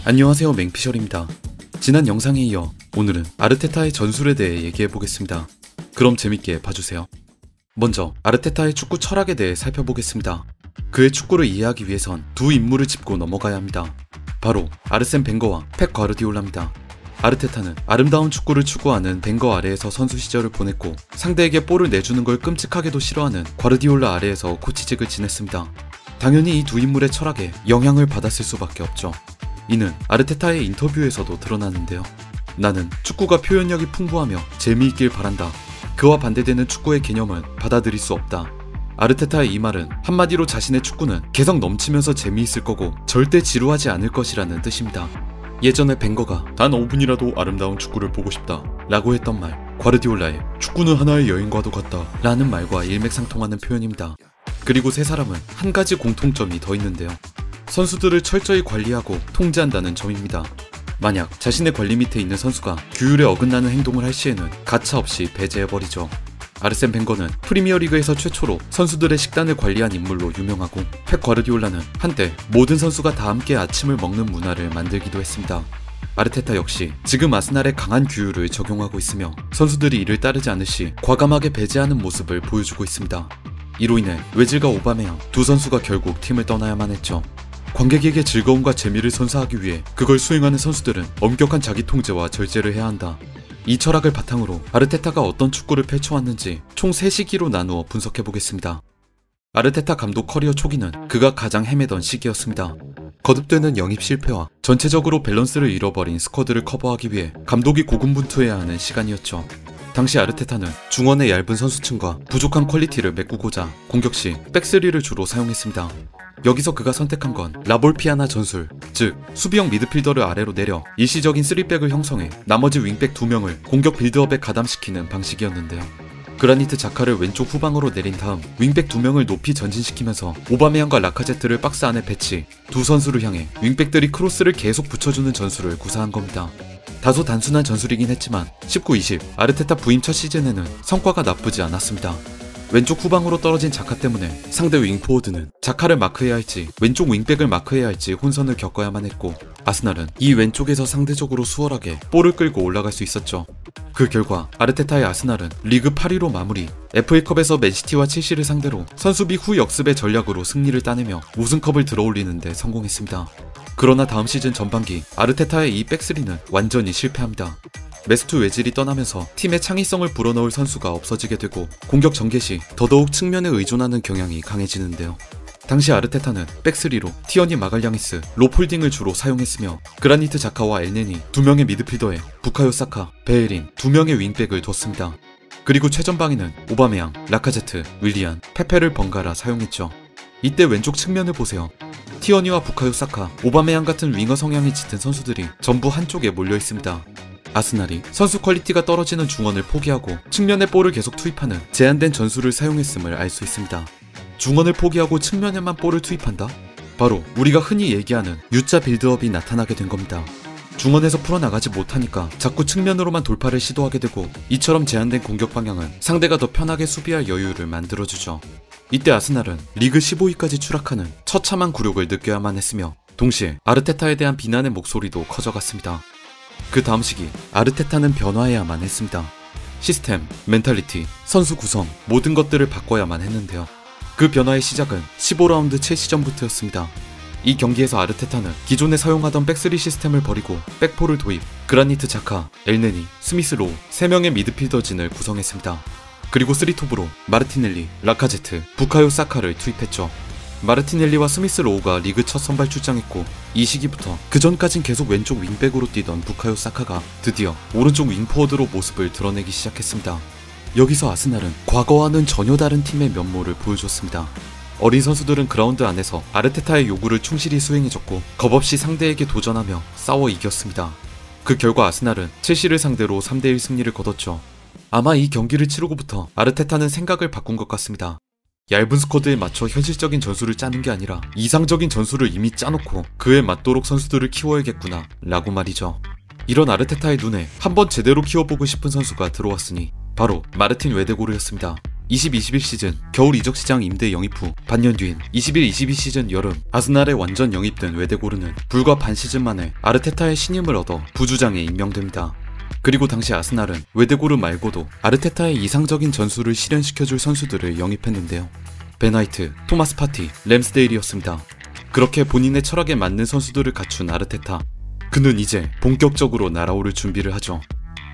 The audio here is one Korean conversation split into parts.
안녕하세요, 맹피셜입니다. 지난 영상에 이어 오늘은 아르테타의 전술에 대해 얘기해보겠습니다. 그럼 재밌게 봐주세요. 먼저 아르테타의 축구 철학에 대해 살펴보겠습니다. 그의 축구를 이해하기 위해선 두 인물을 짚고 넘어가야 합니다. 바로 아르센 벵거와 펩 과르디올라입니다. 아르테타는 아름다운 축구를 추구하는 벵거 아래에서 선수 시절을 보냈고, 상대에게 볼을 내주는 걸 끔찍하게도 싫어하는 과르디올라 아래에서 코치직을 지냈습니다. 당연히 이 두 인물의 철학에 영향을 받았을 수밖에 없죠. 이는 아르테타의 인터뷰에서도 드러나는데요. 나는 축구가 표현력이 풍부하며 재미있길 바란다. 그와 반대되는 축구의 개념은 받아들일 수 없다. 아르테타의 이 말은 한마디로 자신의 축구는 개성 넘치면서 재미있을 거고 절대 지루하지 않을 것이라는 뜻입니다. 예전에 벵거가 단 5분이라도 아름다운 축구를 보고 싶다 라고 했던 말, 과르디올라의 축구는 하나의 여행과도 같다 라는 말과 일맥상통하는 표현입니다. 그리고 세 사람은 한 가지 공통점이 더 있는데요. 선수들을 철저히 관리하고 통제한다는 점입니다. 만약 자신의 관리 밑에 있는 선수가 규율에 어긋나는 행동을 할 시에는 가차없이 배제해버리죠. 아르센 벵거는 프리미어리그에서 최초로 선수들의 식단을 관리한 인물로 유명하고, 펩 과르디올라는 한때 모든 선수가 다 함께 아침을 먹는 문화를 만들기도 했습니다. 아르테타 역시 지금 아스날의 강한 규율을 적용하고 있으며 선수들이 이를 따르지 않을 시 과감하게 배제하는 모습을 보여주고 있습니다. 이로 인해 외질과 오바메양 두 선수가 결국 팀을 떠나야만 했죠. 관객에게 즐거움과 재미를 선사하기 위해 그걸 수행하는 선수들은 엄격한 자기 통제와 절제를 해야 한다. 이 철학을 바탕으로 아르테타가 어떤 축구를 펼쳐왔는지 총 3시기로 나누어 분석해보겠습니다. 아르테타 감독 커리어 초기는 그가 가장 헤매던 시기였습니다. 거듭되는 영입 실패와 전체적으로 밸런스를 잃어버린 스쿼드를 커버하기 위해 감독이 고군분투해야 하는 시간이었죠. 당시 아르테타는 중원의 얇은 선수층과 부족한 퀄리티를 메꾸고자 공격 시 백스리를 주로 사용했습니다. 여기서 그가 선택한 건 라볼피아나 전술, 즉 수비형 미드필더를 아래로 내려 일시적인 3백을 형성해 나머지 윙백 2명을 공격 빌드업에 가담시키는 방식이었는데요. 그라니트 자카를 왼쪽 후방으로 내린 다음 윙백 2명을 높이 전진시키면서 오바메양과 라카제트를 박스 안에 배치, 두 선수를 향해 윙백들이 크로스를 계속 붙여주는 전술을 구사한 겁니다. 다소 단순한 전술이긴 했지만 19-20 아르테타 부임 첫 시즌에는 성과가 나쁘지 않았습니다. 왼쪽 후방으로 떨어진 자카 때문에 상대 윙포워드는 자카를 마크해야 할지 왼쪽 윙백을 마크해야 할지 혼선을 겪어야만 했고, 아스날은 이 왼쪽에서 상대적으로 수월하게 볼을 끌고 올라갈 수 있었죠. 그 결과 아르테타의 아스날은 리그 8위로 마무리, FA컵에서 맨시티와 첼시를 상대로 선수비 후 역습의 전략으로 승리를 따내며 우승컵을 들어올리는 데 성공했습니다. 그러나 다음 시즌 전반기 아르테타의 이 백스리는 완전히 실패합니다. 메스투 외질이 떠나면서 팀의 창의성을 불어넣을 선수가 없어지게 되고, 공격 전개 시 더더욱 측면에 의존하는 경향이 강해지는데요. 당시 아르테타는 백스리로 티어니 마갈량이스, 로폴딩을 주로 사용했으며 그라니트 자카와 엘네니 2명의 미드필더에 부카요 사카, 베에린 2명의 윙백을 뒀습니다. 그리고 최전방에는 오바메양, 라카제트, 윌리안, 페페를 번갈아 사용했죠. 이때 왼쪽 측면을 보세요. 티어니와 부카요 사카, 오바메양 같은 윙어 성향이 짙은 선수들이 전부 한쪽에 몰려 있습니다. 아스날이 선수 퀄리티가 떨어지는 중원을 포기하고 측면에 볼을 계속 투입하는 제한된 전술을 사용했음을 알 수 있습니다. 중원을 포기하고 측면에만 볼을 투입한다? 바로 우리가 흔히 얘기하는 U자 빌드업이 나타나게 된 겁니다. 중원에서 풀어나가지 못하니까 자꾸 측면으로만 돌파를 시도하게 되고, 이처럼 제한된 공격 방향은 상대가 더 편하게 수비할 여유를 만들어주죠. 이때 아스날은 리그 15위까지 추락하는 처참한 굴욕을 느껴야만 했으며, 동시에 아르테타에 대한 비난의 목소리도 커져갔습니다. 그 다음 시기 아르테타는 변화해야만 했습니다. 시스템, 멘탈리티, 선수 구성 모든 것들을 바꿔야만 했는데요. 그 변화의 시작은 15라운드 첼시전부터였습니다. 이 경기에서 아르테타는 기존에 사용하던 백스리 시스템을 버리고 백포를 도입, 그라니트 자카, 엘네니, 스미스 로우 3명의 미드필더진을 구성했습니다. 그리고 3톱으로 마르티넬리, 라카제트, 부카요 사카를 투입했죠. 마르티넬리와 스미스 로우가 리그 첫 선발 출장했고, 이 시기부터 그 전까진 계속 왼쪽 윙백으로 뛰던 부카요 사카가 드디어 오른쪽 윙포워드로 모습을 드러내기 시작했습니다. 여기서 아스날은 과거와는 전혀 다른 팀의 면모를 보여줬습니다. 어린 선수들은 그라운드 안에서 아르테타의 요구를 충실히 수행해줬고, 겁없이 상대에게 도전하며 싸워 이겼습니다. 그 결과 아스날은 첼시를 상대로 3대1 승리를 거뒀죠. 아마 이 경기를 치르고부터 아르테타는 생각을 바꾼 것 같습니다. 얇은 스쿼드에 맞춰 현실적인 전술을 짜는 게 아니라 이상적인 전술을 이미 짜놓고 그에 맞도록 선수들을 키워야겠구나 라고 말이죠. 이런 아르테타의 눈에 한번 제대로 키워보고 싶은 선수가 들어왔으니 바로 마르틴 웨데고르였습니다. 20-21 시즌 겨울 이적 시장 임대 영입 후 반년 뒤인 21-22 시즌 여름 아스날에 완전 영입된 웨데고르는 불과 반 시즌 만에 아르테타의 신임을 얻어 부주장에 임명됩니다. 그리고 당시 아스날은 웨데고르 말고도 아르테타의 이상적인 전술을 실현시켜줄 선수들을 영입했는데요. 베나이트, 토마스 파티, 램스데일이었습니다. 그렇게 본인의 철학에 맞는 선수들을 갖춘 아르테타. 그는 이제 본격적으로 날아오를 준비를 하죠.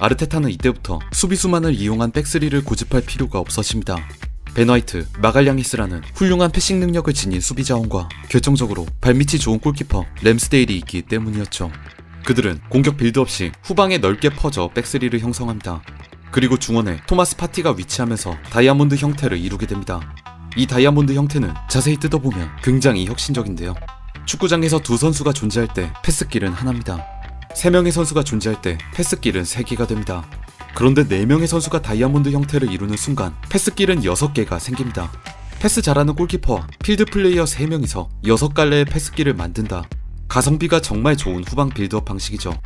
아르테타는 이때부터 수비수만을 이용한 백스리를 고집할 필요가 없어집니다. 베나이트, 마갈량이스라는 훌륭한 패싱 능력을 지닌 수비 자원과 결정적으로 발밑이 좋은 골키퍼 램스데일이 있기 때문이었죠. 그들은 공격 빌드업 시 후방에 넓게 퍼져 백스리를 형성합니다. 그리고 중원에 토마스 파티가 위치하면서 다이아몬드 형태를 이루게 됩니다. 이 다이아몬드 형태는 자세히 뜯어보면 굉장히 혁신적인데요. 축구장에서 두 선수가 존재할 때 패스길은 하나입니다. 3명의 선수가 존재할 때 패스길은 3개가 됩니다. 그런데 4명의 선수가 다이아몬드 형태를 이루는 순간 패스길은 6개가 생깁니다. 패스 잘하는 골키퍼와 필드 플레이어 3명이서 6갈래의 패스길을 만든다. 가성비가 정말 좋은 후방 빌드업 방식이죠.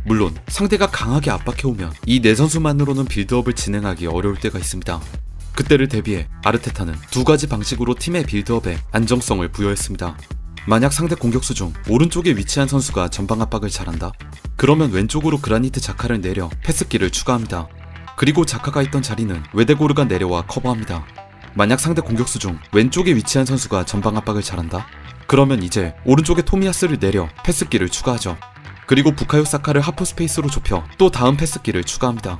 물론 상대가 강하게 압박해오면 이 4선수만으로는 빌드업을 진행하기 어려울 때가 있습니다. 그때를 대비해 아르테타는 2가지 방식으로 팀의 빌드업에 안정성을 부여했습니다. 만약 상대 공격수 중 오른쪽에 위치한 선수가 전방 압박을 잘한다? 그러면 왼쪽으로 그라니트 자카를 내려 패스길을 추가합니다. 그리고 자카가 있던 자리는 웨데고르가 내려와 커버합니다. 만약 상대 공격수 중 왼쪽에 위치한 선수가 전방 압박을 잘한다? 그러면 이제 오른쪽에 토미야스를 내려 패스길을 추가하죠. 그리고 부카요 사카를 하프 스페이스로 좁혀 또 다음 패스길을 추가합니다.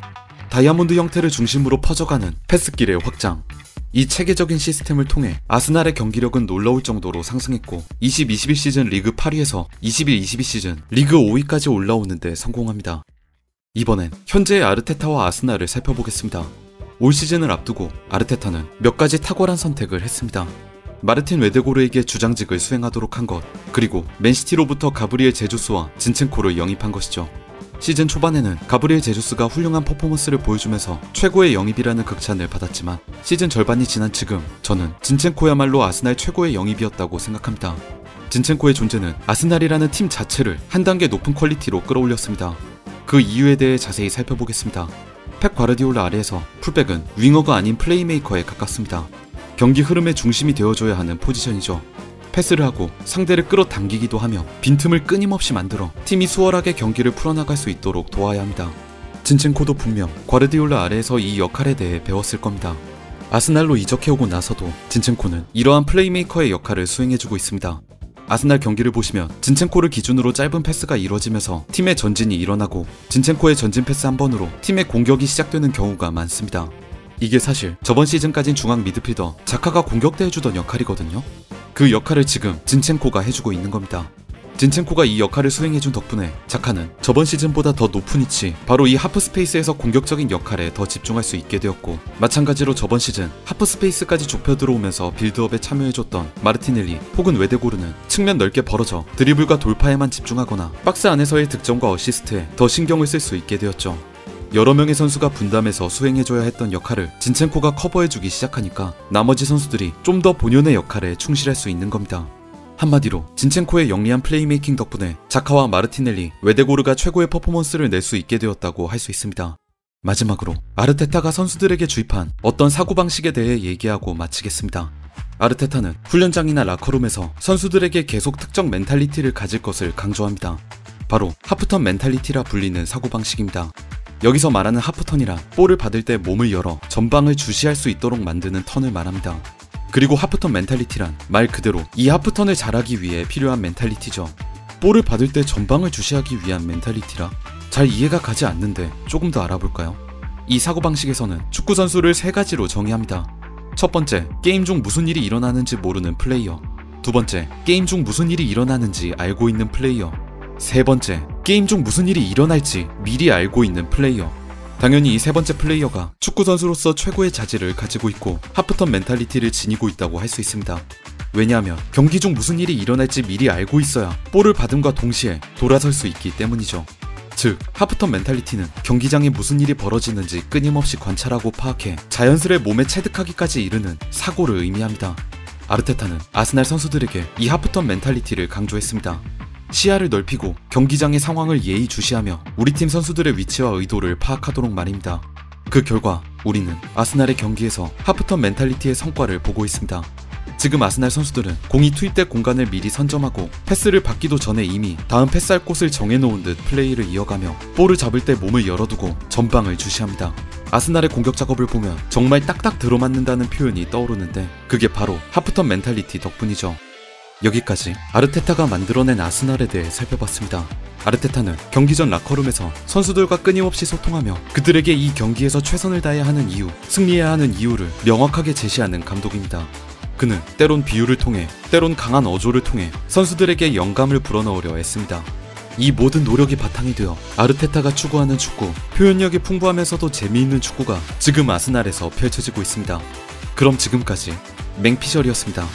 다이아몬드 형태를 중심으로 퍼져가는 패스길의 확장. 이 체계적인 시스템을 통해 아스날의 경기력은 놀라울 정도로 상승했고 20-21 시즌 리그 8위에서 21-22 시즌 리그 5위까지 올라오는 데 성공합니다. 이번엔 현재의 아르테타와 아스날을 살펴보겠습니다. 올 시즌을 앞두고 아르테타는 몇 가지 탁월한 선택을 했습니다. 마르틴 웨데고르에게 주장직을 수행하도록 한 것, 그리고 맨시티로부터 가브리엘 제주스와 진첸코를 영입한 것이죠. 시즌 초반에는 가브리엘 제주스가 훌륭한 퍼포먼스를 보여주면서 최고의 영입이라는 극찬을 받았지만 시즌 절반이 지난 지금 저는 진첸코야말로 아스날 최고의 영입이었다고 생각합니다. 진첸코의 존재는 아스날이라는 팀 자체를 한 단계 높은 퀄리티로 끌어올렸습니다. 그 이유에 대해 자세히 살펴보겠습니다. 펩 과르디올라 아래에서 풀백은 윙어가 아닌 플레이메이커에 가깝습니다. 경기 흐름의 중심이 되어줘야 하는 포지션이죠. 패스를 하고 상대를 끌어당기기도 하며 빈틈을 끊임없이 만들어 팀이 수월하게 경기를 풀어나갈 수 있도록 도와야 합니다. 진첸코도 분명 과르디올라 아래에서 이 역할에 대해 배웠을 겁니다. 아스날로 이적해오고 나서도 진첸코는 이러한 플레이메이커의 역할을 수행해주고 있습니다. 아스날 경기를 보시면 진첸코를 기준으로 짧은 패스가 이루어지면서 팀의 전진이 일어나고 진첸코의 전진 패스 한 번으로 팀의 공격이 시작되는 경우가 많습니다. 이게 사실 저번 시즌까진 중앙 미드필더 자카가 공격대해주던 역할이거든요. 그 역할을 지금 진첸코가 해주고 있는 겁니다. 진첸코가 이 역할을 수행해준 덕분에 자카는 저번 시즌보다 더 높은 위치, 바로 이 하프 스페이스에서 공격적인 역할에 더 집중할 수 있게 되었고, 마찬가지로 저번 시즌 하프 스페이스까지 좁혀 들어오면서 빌드업에 참여해줬던 마르티넬리 혹은 웨데고르는 측면 넓게 벌어져 드리블과 돌파에만 집중하거나 박스 안에서의 득점과 어시스트에 더 신경을 쓸 수 있게 되었죠. 여러 명의 선수가 분담해서 수행해줘야 했던 역할을 진첸코가 커버해주기 시작하니까 나머지 선수들이 좀 더 본연의 역할에 충실할 수 있는 겁니다. 한마디로 진첸코의 영리한 플레이메이킹 덕분에 자카와 마르티넬리, 웨데고르가 최고의 퍼포먼스를 낼 수 있게 되었다고 할 수 있습니다. 마지막으로 아르테타가 선수들에게 주입한 어떤 사고방식에 대해 얘기하고 마치겠습니다. 아르테타는 훈련장이나 라커룸에서 선수들에게 계속 특정 멘탈리티를 가질 것을 강조합니다. 바로 하프턴 멘탈리티라 불리는 사고방식입니다. 여기서 말하는 하프턴이란 볼을 받을 때 몸을 열어 전방을 주시할 수 있도록 만드는 턴을 말합니다. 그리고 하프턴 멘탈리티란 말 그대로 이 하프턴을 잘하기 위해 필요한 멘탈리티죠. 볼을 받을 때 전방을 주시하기 위한 멘탈리티라 잘 이해가 가지 않는데 조금 더 알아볼까요? 이 사고방식에서는 축구 선수를 3가지로 정의합니다. 첫 번째, 게임 중 무슨 일이 일어나는지 모르는 플레이어. 두 번째, 게임 중 무슨 일이 일어나는지 알고 있는 플레이어. 세 번째, 게임 중 무슨 일이 일어날지 미리 알고 있는 플레이어. 당연히 이 세 번째 플레이어가 축구 선수로서 최고의 자질을 가지고 있고 하프턴 멘탈리티를 지니고 있다고 할 수 있습니다. 왜냐하면 경기 중 무슨 일이 일어날지 미리 알고 있어야 볼을 받음과 동시에 돌아설 수 있기 때문이죠. 즉, 하프턴 멘탈리티는 경기장에 무슨 일이 벌어지는지 끊임없이 관찰하고 파악해 자연스레 몸에 체득하기까지 이르는 사고를 의미합니다. 아르테타는 아스날 선수들에게 이 하프턴 멘탈리티를 강조했습니다. 시야를 넓히고 경기장의 상황을 예의주시하며 우리 팀 선수들의 위치와 의도를 파악하도록 말입니다. 그 결과 우리는 아스날의 경기에서 하프턴 멘탈리티의 성과를 보고 있습니다. 지금 아스날 선수들은 공이 투입될 공간을 미리 선점하고 패스를 받기도 전에 이미 다음 패스할 곳을 정해놓은 듯 플레이를 이어가며 볼을 잡을 때 몸을 열어두고 전방을 주시합니다. 아스날의 공격 작업을 보면 정말 딱딱 들어맞는다는 표현이 떠오르는데 그게 바로 하프턴 멘탈리티 덕분이죠. 여기까지 아르테타가 만들어낸 아스날에 대해 살펴봤습니다. 아르테타는 경기 전 라커룸에서 선수들과 끊임없이 소통하며 그들에게 이 경기에서 최선을 다해야 하는 이유, 승리해야 하는 이유를 명확하게 제시하는 감독입니다. 그는 때론 비유를 통해, 때론 강한 어조를 통해 선수들에게 영감을 불어넣으려 했습니다. 이 모든 노력이 바탕이 되어 아르테타가 추구하는 축구, 표현력이 풍부하면서도 재미있는 축구가 지금 아스날에서 펼쳐지고 있습니다. 그럼 지금까지 맹피셜이었습니다.